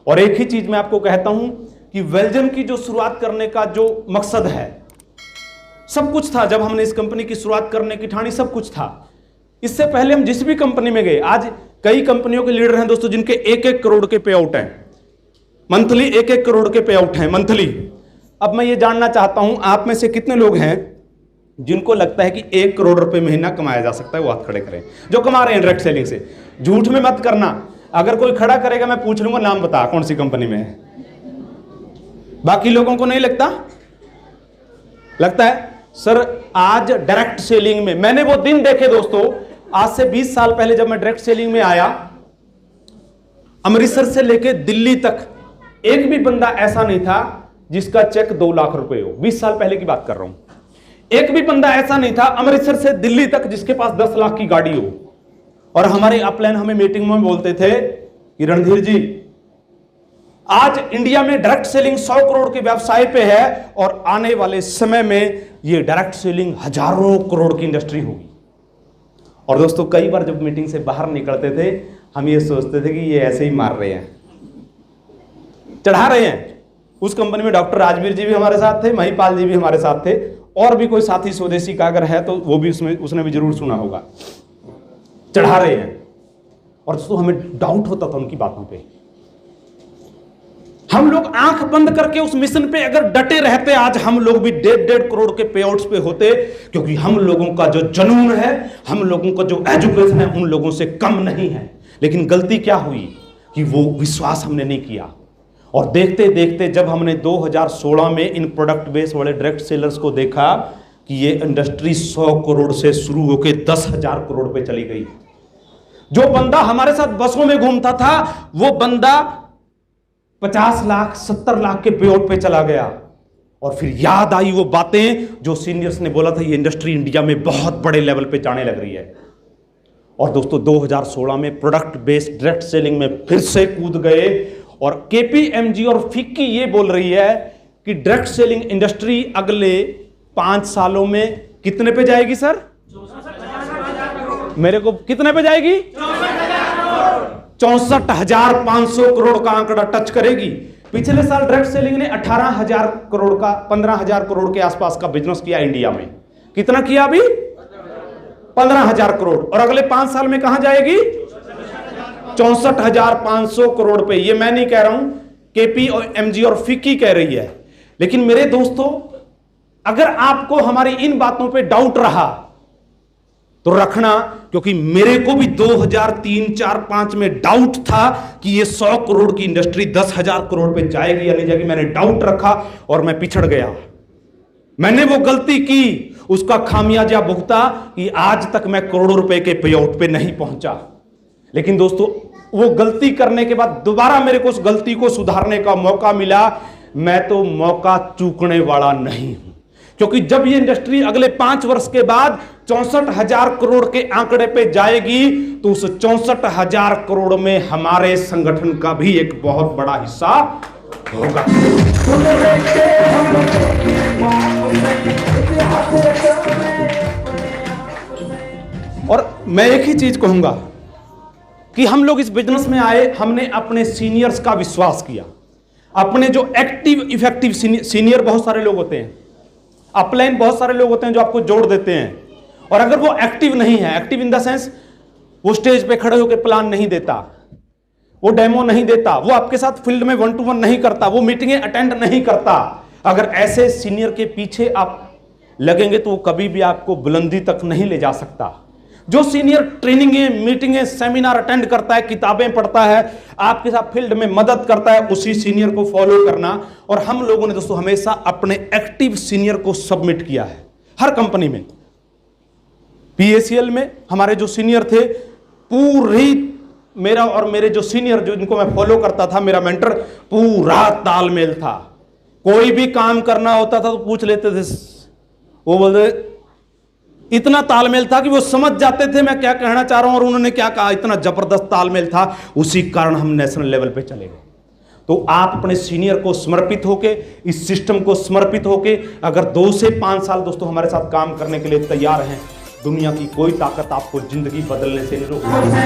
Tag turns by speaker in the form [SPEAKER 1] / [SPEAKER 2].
[SPEAKER 1] और एक ही चीज मैं आपको कहता हूं कि वेल्जन की जो शुरुआत करने का जो मकसद है, सब कुछ था। जब हमने इस कंपनी की शुरुआत करने की ठानी, सब कुछ था। इससे पहले हम जिस भी कंपनी में गए, आज कई कंपनियों के लीडर हैं दोस्तों जिनके 1-1 करोड़ के पे आउट हैं मंथली, 1-1 करोड़ के पे आउट हैं मंथली। अब मैं ये जानना चाहता हूं आप में से कितने लोग हैं जिनको लगता है कि 1 करोड़ रुपए महीना कमाया जा सकता है? वो हाथ खड़े करें जो कमा रहे हैं डायरेक्ट सेलिंग से। झूठ में मत करना, अगर कोई खड़ा करेगा मैं पूछ लूंगा नाम बता कौन सी कंपनी में है। बाकी लोगों को नहीं लगता है? सर आज डायरेक्ट सेलिंग में मैंने वो दिन देखे दोस्तों, आज से 20 साल पहले जब मैं डायरेक्ट सेलिंग में आया, अमृतसर से लेकर दिल्ली तक एक भी बंदा ऐसा नहीं था जिसका चेक 2 लाख रुपए हो। 20 साल पहले की बात कर रहा हूं। एक भी बंदा ऐसा नहीं था अमृतसर से दिल्ली तक जिसके पास 10 लाख की गाड़ी हो। और हमारे अपलाइन हमें मीटिंग में बोलते थे कि रणधीर जी, आज इंडिया में डायरेक्ट सेलिंग 100 करोड़ के व्यवसाय पे है और आने वाले समय में ये डायरेक्ट सेलिंग हजारों करोड़ की इंडस्ट्री होगी। और दोस्तों कई बार जब मीटिंग से बाहर निकलते थे हम ये सोचते थे कि ये ऐसे ही मार रहे हैं, चढ़ा रहे हैं। उस कंपनी में डॉक्टर राजवीर जी भी हमारे साथ थे, महिपाल जी भी हमारे साथ थे, और भी कोई साथी स्वदेशी का अगर है तो वो भी उसने भी जरूर सुना होगा। चढ़ा रहे हैं और दोस्तों हमें डाउट होता था उनकी बातों पे। हम लोग आंख बंद करके उस मिशन पे अगर डटे रहते, आज हम लोग भी 1.5 करोड़ के पे आउट्स पे होते, क्योंकि हम लोगों का जो जुनून है, हम लोगों का जो एजुकेशन है उन लोगों से कम नहीं है। लेकिन गलती क्या हुई कि वो विश्वास हमने नहीं किया। और देखते देखते जब हमने 2016 में इन प्रोडक्ट बेस वाले डायरेक्ट सेलर्स को देखा कि ये इंडस्ट्री 100 करोड़ से शुरू होकर 10,000 करोड़ पे चली गई। जो बंदा हमारे साथ बसों में घूमता था वो बंदा 50 लाख 70 लाख के पे आउट पे चला गया। और फिर याद आई वो बातें जो सीनियर्स ने बोला था, ये इंडस्ट्री इंडिया में बहुत बड़े लेवल पे जाने लग रही है। और दोस्तों 2016 में प्रोडक्ट बेस्ड डायरेक्ट सेलिंग में फिर से कूद गए। और केपीएमजी और फिक्की ये बोल रही है कि डायरेक्ट सेलिंग इंडस्ट्री अगले 5 सालों में कितने पे जाएगी सर? मेरे को कितने पे जाएगी? 64,500 करोड़ का आंकड़ा टच करेगी। पिछले साल डायरेक्ट सेलिंग ने 18,000 करोड़ का 15,000 करोड़ के आसपास का बिजनेस किया इंडिया में। कितना किया अभी? 15,000 करोड़। और अगले 5 साल में कहां जाएगी? 64,500 करोड़ पे। ये मैं नहीं कह रहा हूं, केपीएमजी और फिक्की कह रही है। लेकिन मेरे दोस्तों, अगर आपको हमारी इन बातों पे डाउट रहा तो रखना, क्योंकि मेरे को भी 2003, 4, 5 में डाउट था कि ये 100 करोड़ की इंडस्ट्री 10,000 करोड़ पे जाएगी या नहीं जाएगी। मैंने डाउट रखा और मैं पिछड़ गया। मैंने वो गलती की, उसका खामियाजा भुगता कि आज तक मैं करोड़ों रुपए के पे आउट पे नहीं पहुंचा। लेकिन दोस्तों वो गलती करने के बाद दोबारा मेरे को उस गलती को सुधारने का मौका मिला। मैं तो मौका चूकने वाला नहीं हूं, क्योंकि जब ये इंडस्ट्री अगले 5 वर्ष के बाद 64,000 करोड़ के आंकड़े पे जाएगी तो उस 64,000 करोड़ में हमारे संगठन का भी एक बहुत बड़ा हिस्सा होगा। और मैं एक ही चीज कहूंगा कि हम लोग इस बिजनेस में आए, हमने अपने सीनियर्स का विश्वास किया। अपने जो एक्टिव इफेक्टिव सीनियर बहुत सारे लोग होते हैं, अपलाइन बहुत सारे लोग होते हैं जो आपको जोड़ देते हैं। और अगर वो एक्टिव नहीं है, एक्टिव इन द सेंस वो स्टेज पे खड़े होकर प्लान नहीं देता, वो डेमो नहीं देता, वो आपके साथ फील्ड में 1 to 1 नहीं करता, वो मीटिंगें अटेंड नहीं करता, अगर ऐसे सीनियर के पीछे आप लगेंगे तो वो कभी भी आपको बुलंदी तक नहीं ले जा सकता। जो सीनियर ट्रेनिंगें, मीटिंगें, सेमिनार अटेंड करता है, किताबें पढ़ता है, आपके साथ फील्ड में मदद करता है, उसी सीनियर को फॉलो करना। और हम लोगों ने दोस्तों हमेशा अपने एक्टिव सीनियर को सबमिट किया है हर कंपनी में। पीएसीएल में हमारे जो सीनियर थे, पूरी मेरा और मेरे जो सीनियर जो जिनको मैं फॉलो करता था, मेरा मेंटर, पूरा तालमेल था। कोई भी काम करना होता था तो पूछ लेते थे, वो बोलते, इतना तालमेल था कि वो समझ जाते थे मैं क्या कहना चाह रहा हूं और उन्होंने क्या कहा। इतना जबरदस्त तालमेल था, उसी कारण हम नेशनल लेवल पे चले गए। तो आप अपने सीनियर को समर्पित होके, इस सिस्टम को समर्पित होके अगर 2 से 5 साल दोस्तों हमारे साथ काम करने के लिए तैयार हैं, दुनिया की कोई ताकत आपको जिंदगी बदलने से नहीं रोक सकती।